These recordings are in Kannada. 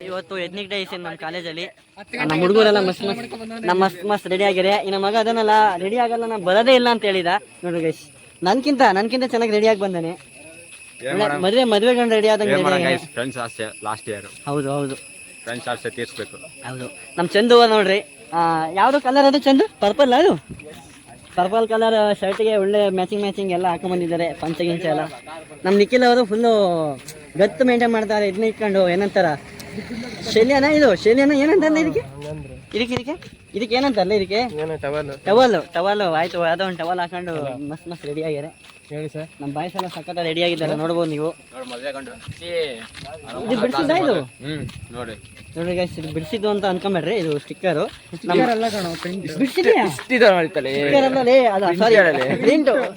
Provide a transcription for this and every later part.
ಇವತ್ತು ಎತ್ನಿಕ್ ಡೇ ಇಸಿ ನಮ್ಮ ಕಾಲೇಜಲ್ಲಿ ನಮ್ಮ ಹುಡುಗರೆಲ್ಲ ಮಸ್ತ್ ರೆಡಿ ಆಗ್ಯಾರೆ. ಇನ್ನ ಮಗ ಅದನ್ನೆಲ್ಲ ರೆಡಿ ಆಗಲ್ಲ, ನಾ ಬರೋದೇ ಇಲ್ಲ ಅಂತ ಹೇಳಿದ. ನೋಡ್ರಿ ಗೈಸ್, ನನ್ಕಿಂತ ಚೆನ್ನಾಗಿ ರೆಡಿ ಆಗಿ ಬಂದಾನೆ. ಮದುವೆ ಗಂಡ ರೆಡಿ ಆದಂಗೆ. ಹೌದು ಹೌದು. ನಮ್ಮ ಚಂದು ನೋಡ್ರಿ, ಯಾವ್ದು ಕಲರ್ ಅದು ಚಂದು? ಪರ್ಪಲ್. ಅದು ಪರ್ಪಲ್ ಕಲರ್ ಶರ್ಟ್ಗೆ ಒಳ್ಳೆ ಮ್ಯಾಚಿಂಗ್ ಎಲ್ಲ ಹಾಕೊಂಡ್ಬಂದಿದ್ದಾರೆ. ಪಂಚ ಎಲ್ಲ. ನಮ್ಮ ನಿಖಿಲ್ ಅವರು ಫುಲ್ಲು ಗತ್ತು ಮೇಂಟೈನ್ ಮಾಡ್ತಾರೆ. ಇದನ್ನ ಇಟ್ಕೊಂಡು ಏನಂತಾರ, ಶೈಲಿಯಾನ ಏನಂತಾರಲ್ಲ ಇದಕ್ಕೆ ಏನಂತಾರಲ್ಲ, ಇದಕ್ಕೆ ಟವಲ್ ಆಯ್ತು. ಯಾವುದೋ ಒಂದು ಟವಲ್ ಹಾಕೊಂಡು ಮಸ್ತ್ ರೆಡಿ ಆಗ್ಯಾರೆ. ಹೇಳಿ ಸರ್, ನಮ್ಮ ಬಾಯ್ಸ್ ಎಲ್ಲ ಸಖತ್ ರೆಡಿ ಆಗಿದ್ದಾರೆ. ನೋಡ್ಬೋದು ನೀವು. ಇದು ಬಿಡಿಸಿದ್ದ, ಇದು ನೋಡಿ ಗೈಸ್, ಇದು ಬಿಡಿಸಿದ್ದು ಅಂತ ಅನ್ಕೊಂಬೇಡ್ರಿ. ಇದು ಸ್ಟಿಕ್ಕರ್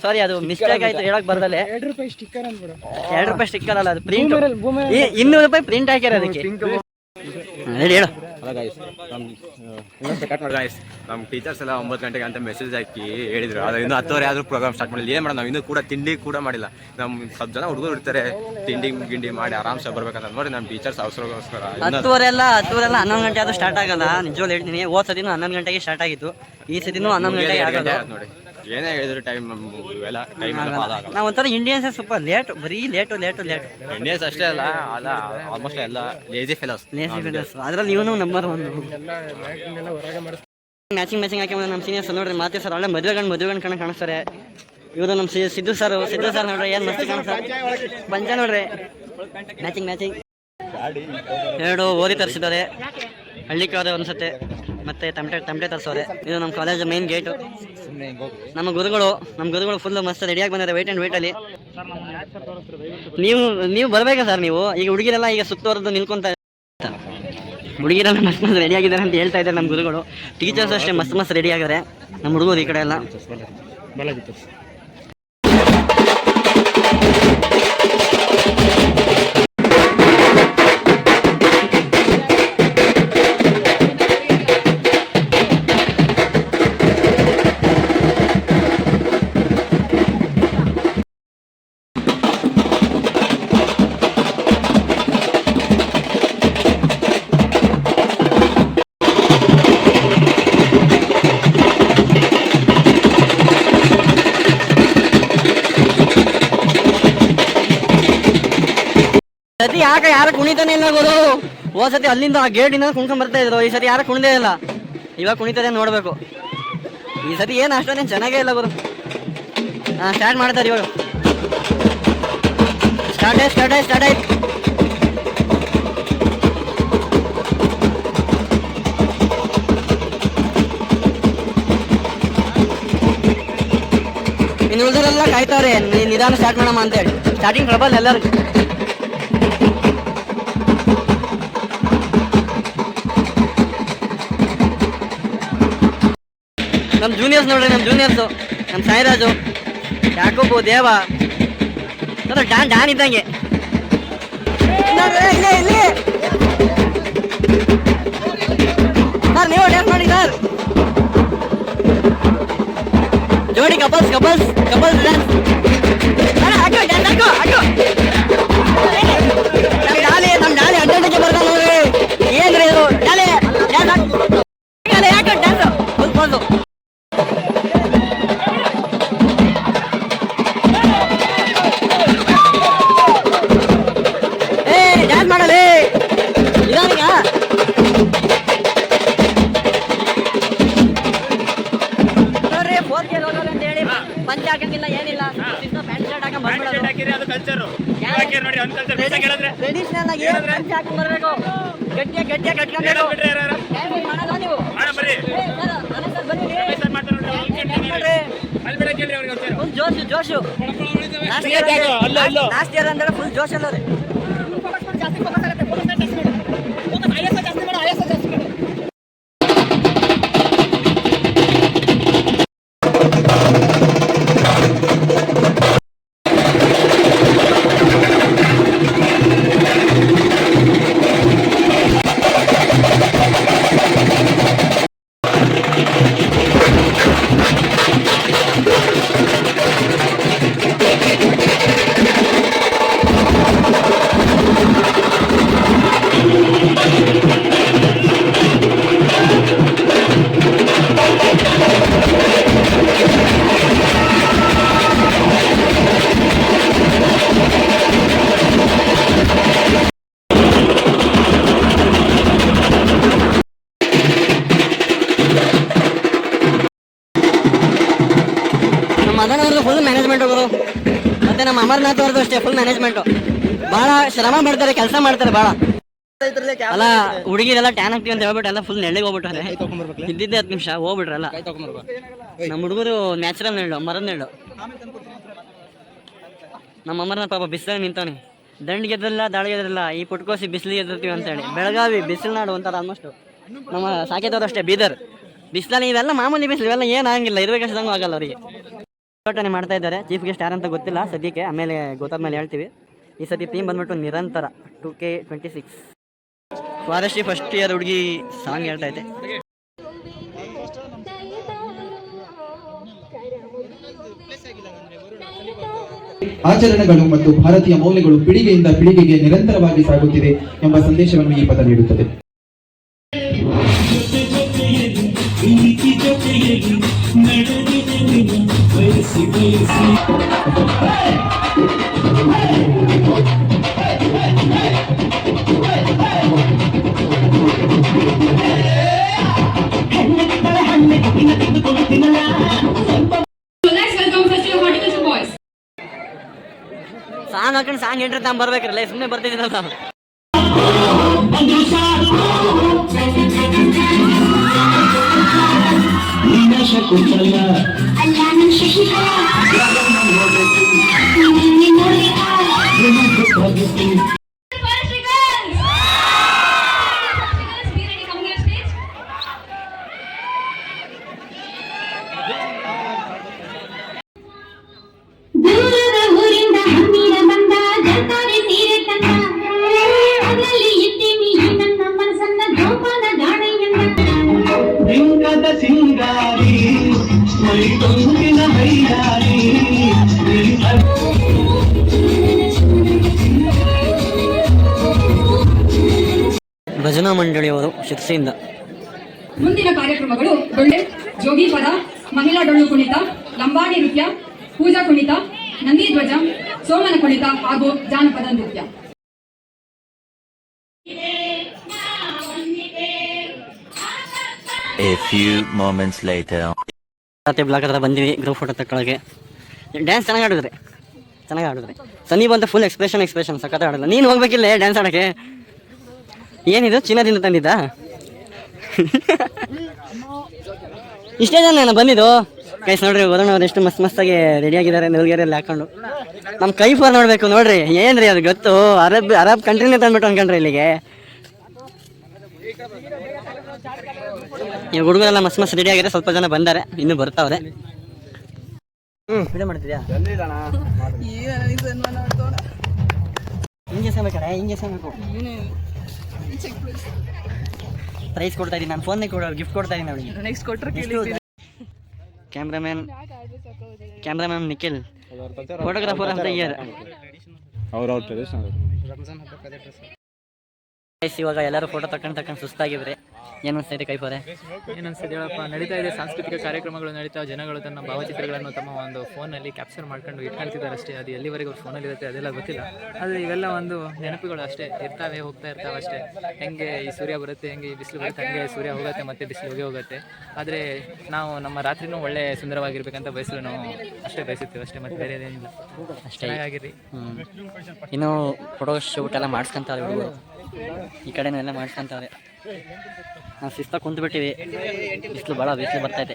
ಸಾರಿ, ಅದು ಮಿಸ್ಟೇಕ್ ಆಯ್ತು, ಹೇಳಕ್ ಬರ್ದಲೆ. ₹2 ಸ್ಟಿಕ್ಕರ್ ಅಲ್ಲ, ಅದು ಪ್ರಿಂಟ್. ₹200 ಪ್ರಿಂಟ್ ಹಾಕ್ಯಾರ ಅದಕ್ಕೆ. ಹೇಳು. ನಮ್ಮ ಟೀಚರ್ಸ್ ಎಲ್ಲ 9 ಗಂಟೆಗೆ ಅಂತ ಮೆಸೇಜ್ ಹಾಕಿ ಹೇಳಿದ್ರು. ಅದು ಇನ್ನೂ 10 ಆದ್ರೂ ಪ್ರೋಗ್ರಾಮ್ ಸ್ಟಾರ್ಟ್ ಮಾಡಿಲ್ಲ. ಏನು ಮಾಡೋದು, ನಾವು ಇನ್ನೂ ಕೂಡ ತಿಂಡಿ ಕೂಡ ಮಾಡಿಲ್ಲ. ನಮ್ಮ ಸ್ವಲ್ಪ ಜನ ಹುಡುಗರು ಇರ್ತಾರೆ, ತಿಂಡಿ ಮಾಡಿ ಆರಾಮ್ಸೆ ಬರ್ಬೇಕಂತ ನೋಡಿ ನಮ್ಮ ಟೀಚರ್ಸ್ ಅವಸರಗೋಸ್ಕರ 10 11 ಗಂಟೆ ಆದ್ರೂ ಸ್ಟಾರ್ಟ್ ಆಗಲ್ಲ. ನಿಜವಾಗ್ಲೂ ಹೇಳ್ತೀನಿ, ಹೋದ ಸತಿನೂ 11 ಗಂಟೆಗೆ ಸ್ಟಾರ್ಟ್ ಆಗಿತ್ತು, ಈ ಸತಿನೂ 11 ಗಂಟೆಗೆ ಆಗೋದು. ನೋಡಿ ಏನೇ ಹೇಳಿದ್ರು ಟೈಮ್ ನಾವು ಒಂಥರ ಇಂಡಿಯನ್ಸ್ ಸ್ವಲ್ಪ ಲೇಟ್, ಬರೀ ಲೇಟು. ಇಂಡಿಯನ್ಸ್ ಅಷ್ಟೇ ಅಲ್ಲ ಆಲ್ಮೋಸ್ಟ್ ಎಲ್ಲ ಲೇಜಿ ಫೆಲೋಸ್. ಅದ್ರಲ್ಲಿ ಇವನು ನಂಬರ್ 1. ಮ್ಯಾಚಿಂಗ್ ಹಾಕಿ ನಮ್ಮ ಸೀನಿಯರ್ಸ್ ನೋಡ್ರಿ, ಮಾತೆ ಸರ್ ಒಳ್ಳೆ ಮದುವೆ ಗಂಡು ಕಾಣಿಸ್ತಾರೆ. ಇವರು ನಮ್ಮ ಸಿದ್ದು ಸರ್ ನೋಡ್ರಿ, ಏನು ಮಸ್ತ್ ಕಾಣಿಸ್ತಾರೆ. ಪಂಚ ನೋಡ್ರಿ, ಮ್ಯಾಚಿಂಗ್ 2 ಓದಿ ತರಿಸಿದ್ದಾರೆ. ಹಳ್ಳಿಕಾದ ಅನ್ಸುತ್ತೆ, ಮತ್ತೆ ತಮಟೆ ತರಿಸೋರೆ. ಇದು ನಮ್ಮ ಕಾಲೇಜ್ ಮೇನ್ ಗೇಟು. ನಮ್ಮ ಗುರುಗಳು ಫುಲ್ ಮಸ್ತ್ ರೆಡಿಯಾಗಿ ಬಂದಿದ್ದಾರೆ. ವೇಟ್ ಅಲ್ಲಿ ನೀವು ಬರ್ಬೇಕಾ ಸರ್? ನೀವು ಈಗ ಹುಡುಗಿರೆಲ್ಲ ಈಗ ಸುತ್ತುವರೆದು ನಿಲ್ಕೊಂತ, ಹುಡುಗಿರೆಲ್ಲ ಮಸ್ತ್ ರೆಡಿ ಆಗಿದ್ದಾರೆ ಅಂತ ಹೇಳ್ತಾ ಇದ್ದಾರೆ ನಮ್ಮ ಗುರುಗಳು. ಟೀಚರ್ಸ್ ಅಷ್ಟೇ ಮಸ್ತ್ ರೆಡಿ ಆಗಿದ್ದಾರೆ. ನಮ್ಮ ಹುಡುಗರು ಈ ಕಡೆ ಎಲ್ಲ ಸತಿ ಯಾರು ಕುಣಿತಾನೆ ಇಲ್ಲ ಗುರು. ಹೋದ ಸತಿ ಅಲ್ಲಿಂದ ಆ ಗೇಟಿಂದ ಕುಣ್ಕೊಂಡ್ ಬರ್ತಾ ಇದ್ರು, ಈ ಸತಿ ಯಾರು ಕುಣಿದೇ ಇಲ್ಲ. ಇವಾಗ ಕುಣಿತದೆ ನೋಡ್ಬೇಕು. ಈ ಸತಿ ಏನು ಅಷ್ಟೊಂದೇನು ಚೆನ್ನಾಗೇ ಇಲ್ಲ ಗುರು. ಸ್ಟಾರ್ಟ್ ಮಾಡ್ತಾರೆ ಇವಾಗ. ಸ್ಟಾರ್ಟ್ ಆಯ್ತು. ಇನ್ನು ಉಳಿದರೆಲ್ಲ ಕಾಯ್ತಾರೆ ನಿಧಾನ ಸ್ಟಾರ್ಟ್ ಮಾಡಮ್ಮ ಅಂತೇಳಿ. ಸ್ಟಾರ್ಟಿಂಗ್ ಟ್ರಬಲ್ ಎಲ್ಲರಿಗೂ. ನಮ್ಮ ಜೂನಿಯರ್ಸ್ ನೋಡ್ರಿ, ನಮ್ಮ ಸಾಯಿರಾಜು, ಯಾಕೋಬು, ದೇವ ಡಾನ್ ಇದ್ದಂಗೆ. ಸರ್ ನೀವು ಡ್ಯಾನ್ಸ್ ಮಾಡಿ ಸರ್. ಜೋಡಿ ಕಪಲ್ಸ್ ಡ್ಯಾನ್ಸ್. ನಮ್ಮ ಡಾಲಿ ಅಡ್ಡಾಡಕ್ಕೆ ಬರ್ತಾನೆ ನೋಡ್ರಿ. ಏನ್ರಿ ಇದು ಡಾಲಿ ಯಾಕೆ ಡ್ಯಾನ್ಸ್ ಫುಲ್ ಡ್ಯಾನ್ಸ್ ಮಾಡಲಿ ಇದಾನೀಗ. ನೋಡ್ರಿ 4K ಲೋಗೋ ಅಂತ ಹೇಳಿ ಪಂಚ ಹಾಕಂಗಿಲ್ಲ, ಏನಿಲ್ಲ. ಪ್ಯಾಂಟ್ ಶರ್ಟ್ ಹಾಕೊಂಡ್ ಬಂದ್ಬಿಡೋದು. ಟ್ರೆಡಿಷನಲ್ ಆಗಿ ಪಂಚ ಹಾಕೊಂಡ್ ಬರ್ಬೇಕು, ಗಟ್ಟಿಯ ಕಟ್ಕೊಂಡು ಮಾಡಲ್ಲ ನೀವು. ಫುಲ್ ಜೋಶು. ಲಾಸ್ಟ್ ಇಯರ್ ಅಂದ್ರೆ ಫುಲ್ ಜೋಶ್ ಅಲ್ಲದೆ. ಶ್ರವಣ್ ಅವ್ರದ್ದು ಫುಲ್ ಮ್ಯಾನೇಜ್ಮೆಂಟ್ ಅವರು, ಮತ್ತೆ ನಮ್ಮ ಅಮರ್ನಾಥ್ ಅವ್ರದ್ದು ಅಷ್ಟೇ ಫುಲ್ ಮ್ಯಾನೇಜ್ಮೆಂಟು. ಭಾಳ ಶ್ರಮ ಮಾಡ್ತಾರೆ, ಕೆಲಸ ಮಾಡ್ತಾರೆ ಭಾಳ. ಅಲ್ಲ ಹುಡುಗಿರೆಲ್ಲ ಟ್ಯಾನ್ ಆಗ್ತೀವಿ ಅಂತ ಹೇಳ್ಬಿಟ್ಟು ಎಲ್ಲ ಫುಲ್ ನೆಳ್ಳಿಗೆ ಹೋಗ್ಬಿಟ್ರೆ ಇದ್ದಿದ್ದೆ 10 ನಿಮಿಷ ಹೋಗ್ಬಿಟ್ರಲ್ಲ. ನಮ್ಮ ಹುಡುಗರು ನ್ಯಾಚುರಲ್ ನೆಳ್ಳು, ಮರದ ನೆಳ್ಳು. ನಮ್ಮ ಅಮರ್ನಾಥ್ ಪಾಪ ಬಿಸಿಲಾಗ ನಿಂತವನಿ, ದಂಡಿಗೆ ಎದ್ರಲ್ಲ ದಾಳಿಗೆ ಎದ್ರಲ್ಲ, ಈ ಪುಟ್ಕೋಸಿ ಬಿಸಿಲಿಗೆ ಎದ್ದಿರ್ತೀವಿ ಅಂತೇಳಿ. ಬೆಳಗಾವಿ ಬಿಸಿಲು ನಾಡು ಅಂತಾರೆ ಆಲ್ಮೋಸ್ಟ್. ನಮ್ಮ ಸಾಕೇತವ್ರು ಅಷ್ಟೇ ಬೀದರ್, ಬಿಸಿಲಲ್ಲಿ ಇವೆಲ್ಲ ಮಾಮೂಲಿ ಬಿಸಿಲು, ಇವೆಲ್ಲ ಏನು ಆಗಂಗಿಲ್ಲ, ಇರಬೇಕಷ್ಟಂಗೂ ಆಗಲ್ಲ ಅವರಿಗೆ. ಉದ್ಘಾಟನೆ ಮಾಡ್ತಾ ಇದ್ದಾರೆ. ಚೀಫ್ ಗೆಸ್ಟ್ ಯಾರಂತ ಗೊತ್ತಿಲ್ಲ ಸದ್ಯಕ್ಕೆ, ಆಮೇಲೆ ಗೊತ್ತಾದ್ಮೇಲೆ ಹೇಳ್ತೀವಿ. ಈ ಸತಿ ಥೀಮ್ ಬಂದ್ಬಿಟ್ಟು ನಿರಂತರ 2K26. ಫಾರೆಸ್ಟ್ರಿ ಫಸ್ಟ್ ಇಯರ್ ಹುಡುಗಿ ಸಾಂಗ್ ಹೇಳ್ತಾ ಇದೆ. ಆಚರಣೆಗಳು ಮತ್ತು ಭಾರತೀಯ ಮೌಲ್ಯಗಳು ಪೀಳಿಗೆಯಿಂದ ಪೀಳಿಗೆಗೆ ನಿರಂತರವಾಗಿ ಸಾಗುತ್ತಿದೆ ಎಂಬ ಸಂದೇಶವನ್ನು ಈ ಪದ ನೀಡುತ್ತದೆ. ಸಾಂಗ್ ಹಾಕೊಂಡು ಸಾಂಗ್ ಎಂಟ್ರಿ ತಾನು ಬರ್ಬೇಕ್ರಲ್ಲ, ಸುಮ್ಮನೆ ಬರ್ತಿದ್ದೀನಲ್ಲ ನಾನು. ಭಜನಾ ಮಂಡಳಿಯವರು ಶಿರ್ಸಿಯಿಂದ. ಮುಂದಿನ ಕಾರ್ಯಕ್ರಮಗಳು ಡೊಳ್ಳೆ, ಜೋಗಿ ಪದ, ಮಹಿಳಾ ಡೊಳ್ಳು ಕುಣಿತ, ಲಂಬಾಣಿ ನೃತ್ಯ, ಪೂಜಾ ಕುಣಿತ, ನಂದಿ ಧ್ವಜ, ಸೋಮನ ಕುಣಿತ ಹಾಗೂ ಜಾನಪದ ನೃತ್ಯ. A few moments later. Block ಹತ್ರ ಬಂದಿವಿ ಗ್ರೂಪ್ ಫೋಟೋ ತಗೊಳಗೆ. ಡ್ಯಾನ್ಸ್ ಚೆನ್ನಾಗಿ ಆಡಿದ್ರೆ ಸನೀಪ್ ಅಂತ ಫುಲ್ ಎಕ್ಸ್ಪ್ರೆಷನ್ ಸಖತ್ ಆಡಲ್ಲ. ನೀನು ಹೋಗ್ಬೇಕಿಲ್ಲ ಡ್ಯಾನ್ಸ್ ಆಡೋಕ್ಕೆ. ಏನಿದು ಚಿನ್ನದಿಂದ ತಂದಿದ್ದ? ಇಷ್ಟೇ ಜನ ನಾನು ಬಂದಿದ್ದು. ಕೈಸ್ ನೋಡ್ರಿ, ವರುಣ್ ಅವ್ರು ಎಷ್ಟು ಮಸ್ತಾಗಿ ರೆಡಿಯಾಗಿದ್ದಾರೆ ನೆಲ್ಗೆರೆಯಲ್ಲಿ ಹಾಕೊಂಡು. ನಮ್ಮ ಕೈ ಫೋನ್ ನೋಡ್ಬೇಕು ನೋಡ್ರಿ, ಏನ್ರಿ ಅದು ಗೊತ್ತು, ಅರಬ್ ಕಂಟ್ರಿನೇ ತಂದ್ಬಿಟ್ಟು ಅನ್ಕೊಂಡ್ರಿ ಇಲ್ಲಿಗೆ. ಈ ಹುಡುಗರೆಲ್ಲ ಮಸ್ತ್ ರೆಡಿ ಆಗಿದೆ, ಸ್ವಲ್ಪ ಜನ ಬಂದಾರೆ, ಇನ್ನು ಬರ್ತಾವ್ರೆ. ವಿಡಿಯೋ ಮಾಡ್ತಿದ್ಯಾ? ಹಿಂಗೆ ಸಬೇಕು ಪ್ರೈಸ್ ಕೊಡ್ತಾ ಇದೀನಿ ನಾನು, ಫೋನ್ ಗಿಫ್ಟ್ ಕೊಡ್ತಾ ಇದೀನಿ ಅವಳಿಗೆ. Cameraman Nikhil, photographer of the year. ಇವಾಗ ಎಲ್ಲರೂ ಫೋಟೋ ತಕೊಂಡು ಸುಸ್ತಾಗಿದ್ರೆ ಏನು ಅನಿಸ್ತೈತೆ ಕೈಫೋರೆ? ಏನನ್ಸ್ತದೆ ಹೇಳಪ್ಪ, ನಡೀತಾ ಇದೆ ಸಾಂಸ್ಕೃತಿಕ ಕಾರ್ಯಕ್ರಮಗಳು ನಡೀತಾವೆ. ಜನಗಳು ತನ್ನ ಭಾವಚಿತ್ರಗಳನ್ನು ತಮ್ಮ ಒಂದು ಫೋನಲ್ಲಿ ಕ್ಯಾಪ್ಚರ್ ಮಾಡ್ಕೊಂಡು ಇಟ್ಕೊಳ್ತಿದ್ದಾರೆ ಅಷ್ಟೇ. ಅದು ಎಲ್ಲಿವರೆಗೂ ಅವ್ರ ಫೋನಲ್ಲಿ ಇರುತ್ತೆ ಅದೆಲ್ಲ ಗೊತ್ತಿಲ್ಲ. ಆದರೆ ಇವೆಲ್ಲ ಒಂದು ನೆನಪುಗಳು ಅಷ್ಟೇ, ಇರ್ತಾವೆ ಹೋಗ್ತಾ ಇರ್ತಾವೆ ಅಷ್ಟೇ. ಹೆಂಗೆ ಈ ಸೂರ್ಯ ಬರುತ್ತೆ, ಹೆಂಗೆ ಈ ಬಿಸಿಲು ಬರುತ್ತೆ, ಹಂಗೆ ಸೂರ್ಯ ಹೋಗುತ್ತೆ ಮತ್ತೆ ಬಿಸಿಲು ಹೋಗುತ್ತೆ. ಆದರೆ ನಾವು ನಮ್ಮ ರಾತ್ರಿನೂ ಒಳ್ಳೆ ಸುಂದರವಾಗಿರ್ಬೇಕಂತ ಬಯಸಲು ನಾವು ಅಷ್ಟೇ ಬಯಸುತ್ತೇವೆ ಅಷ್ಟೇ, ಮತ್ತೆ ಬೇರೆ ಏನಿಲ್ಲ. ಅಷ್ಟೇ ಆಗಿರಿ. ಇನ್ನು ಫೋಟೋ ಶೂಟ್ ಎಲ್ಲ ಮಾಡಿಸ್ಕೊಂತಾರೆ ಹುಡುಗರು, ಈ ಕಡೆನೂ ಎಲ್ಲ ಮಾಡ್ಕೊಂತಾರೆ. ನಾವು ಶಿಸ್ತಾಗಿ ಕುಂತ್ಬಿಟ್ಟಿವಿ, ಬಿಸಿಲು ಬರ್ತೈತೆ.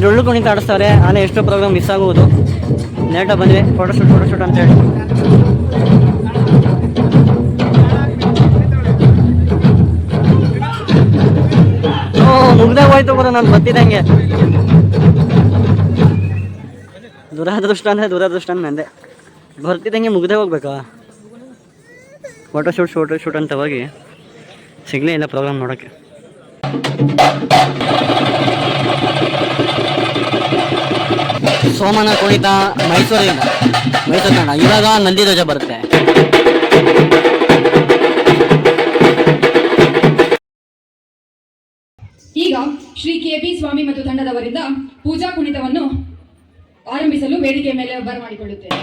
ಡೊಳ್ಳು ಕುಣಿತ ಆಡಿಸ್ತಾರೆ, ಆಮೇಲೆ ಎಷ್ಟೋ ಪ್ರೋಗ್ರಾಮ್ ಮಿಸ್ ಆಗುವುದು. ಲೇಟಾಗಿ ಬಂದ್ವಿ, ಫೋಟೋಶೂಟ್ ಅಂತ ಹೇಳಿ. ಮುಗ್ದೇ ಹೋಯ್ತು ಬರೋ ನಾನು ಬರ್ತಿದ್ದಂಗೆ. ದುರಾದೃಷ್ಟ ನಂದೆ, ಬರ್ತಿದ್ದಂಗೆ ಮುಗ್ದೇ ಹೋಗ್ಬೇಕಾ. ಫೋಟೋಶೂಟ್ ಅಂತ ಹೋಗಿ ಸಿಗಲೇ ಇಲ್ಲ ಪ್ರೋಗ್ರಾಮ್ ನೋಡೋಕ್ಕೆ. ಸೋಮನ ಕುಣಿತ ಮೈಸೂರು ಕನ್ನಡ. ಇವಾಗ ನಂದಿ ಧ್ವಜ ಬರುತ್ತೆ. ಈಗ ಶ್ರೀ KP ಸ್ವಾಮಿ ಮತ್ತು ತಂಡದವರಿಂದ ಪೂಜಾ ಕುಣಿತವನ್ನು ಆರಂಭಿಸಲು ವೇದಿಕೆ ಮೇಲೆ ಬರಮಾಡಿಕೊಳ್ಳುತ್ತೇನೆ.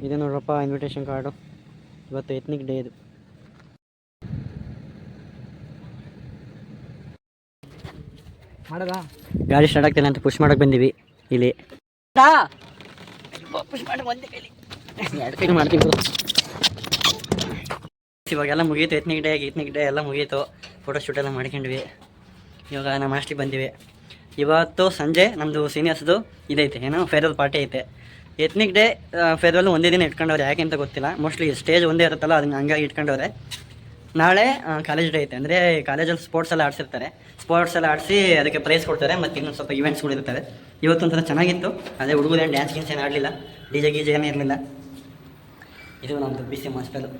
ಇದು ನೋಡ್ರಪ್ಪ ಇನ್ವಿಟೇಷನ್ ಕಾರ್ಡು. ಇವತ್ತು ಎತ್ನಿಕ್ ಡೇ ಇದು. ಗಾಡಿ ಸ್ಟಾರ್ಟ್ ಆಗ್ತಿಲ್ಲ ಅಂತ ಪುಷ್ ಮಾಡಕ್ಕೆ ಬಂದೀವಿ ಇಲ್ಲಿ. ಪುಷ್ ಮಾಡಿ ಒಂದೇ ಕೈಲಿ 2 ಕೈಲಿ ಮಾಡ್ತೀವಿ. ಇವಾಗೆಲ್ಲ ಮುಗೀತು, ಎತ್ನಿಕ್ ಡೇ ಎಲ್ಲ ಮುಗೀತು. ಫೋಟೋ ಶೂಟ್ ಎಲ್ಲ ಮಾಡ್ಕೊಂಡ್ವಿ. ಇವಾಗ ನಮ್ಮ ಹಾಸ್ಟಿಗೆ ಬಂದಿವಿ. ಇವತ್ತು ಸಂಜೆ ನಮ್ಮದು ಸೀನಿಯರ್ಸ್ದು ಇದೈತೆ, ಏನೋ ಫೇರ್ವೆಲ್ ಪಾರ್ಟಿ ಐತೆ. ಎತ್ನಿಕ್ ಡೇ ಫೇರ್ವೆಲ್ ಒಂದೇ ದಿನ ಇಟ್ಕೊಂಡವ್ರೆ, ಯಾಕೆ ಅಂತ ಗೊತ್ತಿಲ್ಲ. ಮೋಸ್ಟ್ಲಿ ಸ್ಟೇಜ್ ಒಂದೇ ಇರುತ್ತಲ್ಲ, ಅದನ್ನ ಹಂಗಾಗಿ ಇಟ್ಕೊಂಡವ್ರೆ. ನಾಳೆ ಕಾಲೇಜ್ ಡೇ ಐತೆ, ಅಂದರೆ ಕಾಲೇಜಲ್ಲಿ ಸ್ಪೋರ್ಟ್ಸ್ ಎಲ್ಲ ಆಡಿಸಿರ್ತಾರೆ. ಸ್ಪೋರ್ಟ್ಸ್ ಎಲ್ಲ ಆಡಿಸಿ ಅದಕ್ಕೆ ಪ್ರೈಸ್ ಕೊಡ್ತಾರೆ, ಮತ್ತು ಇನ್ನೊಂದು ಸ್ವಲ್ಪ ಇವೆಂಟ್ಸ್ಗಳು ಇರ್ತವೆ. ಇವತ್ತು ಒಂಥರ ಚೆನ್ನಾಗಿತ್ತು. ಅದೇ ಹುಡುಗರು ಏನು ಡ್ಯಾನ್ಸ್ ಗಿನ್ಸ್ ಏನು ಆಡಲಿಲ್ಲ, DJ ಗೀಜೆ ಏನೂ ಇರಲಿಲ್ಲ. ಇದು ನಮ್ಮದು BCM ಹಾಸ್ಟೆಲು.